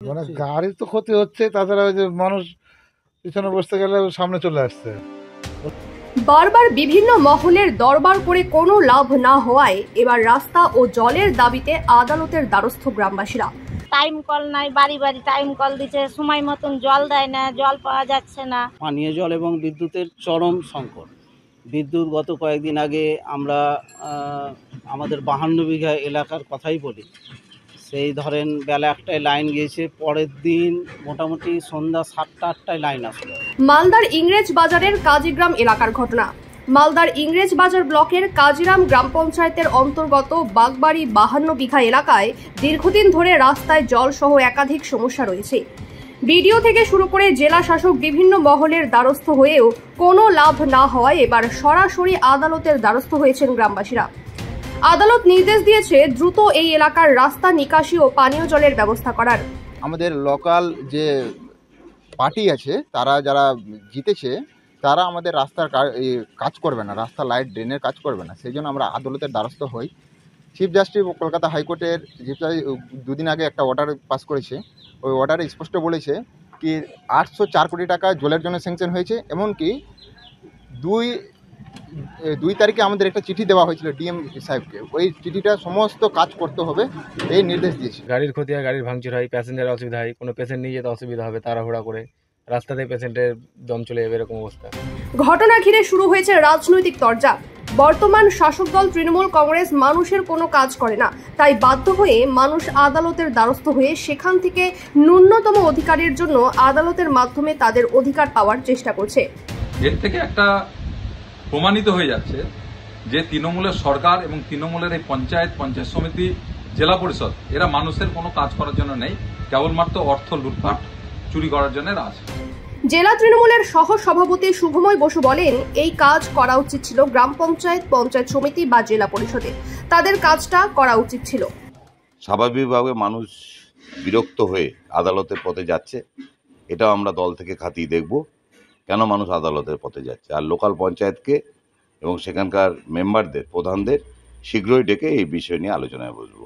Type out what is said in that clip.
মানে গাড়ির তো ক্ষতি হচ্ছে, তাছাড়া ওই যে মানুষ পিছনে বসতে গেলে সামনে চলে আসছে। বারবার বিভিন্ন মহলের দরবার করে কোনো লাভ না হওয়ায় এবার রাস্তা ও জলের দাবিতে আদালতের দ্বারস্থ গ্রামবাসীরা। টাইম কল নাই, বাড়ি বাড়ি টাইম কল দিচ্ছে, সময় মতন জল দেয় না, জল পাওয়া যাচ্ছে না। পানীয় জল এবং বিদ্যুতের চরম সংকট। বিদ্যুৎ গত কয়েকদিন আগে আমরা আমাদের 52 বিঘা এলাকার কথাই বলি, সেই ধরেন বেলা 1টায় লাইন গিয়েছে, পরের দিন মোটামুটি সন্ধ্যা 7টা-8টায় লাইন আসলো। মালদার ইংরেজ বাজারের কাজীগ্রাম এলাকার ঘটনা। মালদার ইংরেজ বাজার ব্লকের কাজিরাম গ্রাম পঞ্চায়েতের অন্তর্গত বাগবাড়ি 52 বিঘা এলাকায় দীর্ঘদিন ধরে রাস্তায় জল সহ একাধিক সমস্যা রয়েছে। বিডিও থেকে শুরু করে জেলা শাসক বিভিন্ন মহলের দ্বারস্থ হয়েও কোনো লাভ না হওয়ায় এবার সরাসরি আদালতের দ্বারস্থ হয়েছেন গ্রামবাসীরা। আদালত নির্দেশ দিয়েছে দ্রুত এই এলাকার রাস্তা, নিকাশি ও পানীয় জলের ব্যবস্থা করার। আমাদের লোকাল যে পার্টি আছে, তারা যারা জিতেছে, তারা আমাদের রাস্তার কাজ করবে না, রাস্তা, লাইট, ড্রেনের কাজ করবে না। সেই জন্য আমরা আদালতের দ্বারস্থ হই। চিফ জাস্টিস কলকাতা হাইকোর্টের চিফ জাস্টিস 2 দিন আগে একটা অর্ডার পাস করেছে। ওই অর্ডারে স্পষ্ট বলেছে কি 804 কোটি টাকা জলের জন্য স্যাংশন হয়েছে। এমনকি 2 তারিখে আমাদের একটা চিঠি দেওয়া হয়েছিল ডিএম সাহেবকে। ওই চিঠিটা সমস্ত কাজ করতে হবে এই নির্দেশ দিয়েছে। গাড়ির ক্ষতি হয়, গাড়ির ভাঙচুর হয়, প্যাসেঞ্জারের অসুবিধা হয়, কোনো পেশেন্ট নিয়ে যেতে অসুবিধা হবে, তাড়াহুড়া করে রাস্তাতে পেশেন্টের দম চলে যাবে, এরকম অবস্থা। ঘটনা ঘিরে শুরু হয়েছে রাজনৈতিক তরজা। বর্তমান শাসক দল তৃণমূল কংগ্রেস মানুষের কোনো কাজ করে না, তাই বাধ্য হয়ে মানুষ আদালতের দ্বারস্থ হয়ে সেখান থেকে ন্যূনতম অধিকারের জন্য আদালতের মাধ্যমে তাদের অধিকার পাওয়ার চেষ্টা করছে। এর থেকে একটা প্রমাণিত হয়ে যাচ্ছে যে তৃণমূলের সরকার এবং তৃণমূলের এই পঞ্চায়েত সমিতি, জেলা পরিষদ, এরা মানুষের কোনো কাজ করার জন্য নেই, কেবলমাত্র অর্থ লুটপাট, চুরি করার জন্য এরা আছে। জেলা তৃণমূলের সহ সভাপতি শুভময় বসু বলেন, এই কাজ করা উচিত ছিল গ্রাম পঞ্চায়েত, পঞ্চায়েত সমিতি বা জেলা পরিষদে। তাদের কাজটা করা উচিত ছিল। স্বাভাবিকভাবে মানুষ বিরক্ত হয়ে আদালতের পথে যাচ্ছে, এটাও আমরা দল থেকে খাতিয়ে দেখব কেন মানুষ আদালতের পথে যাচ্ছে। আর লোকাল পঞ্চায়েতকে এবং সেখানকার মেম্বারদের, প্রধানদের শীঘ্রই ডেকে এই বিষয় নিয়ে আলোচনায় বসবো।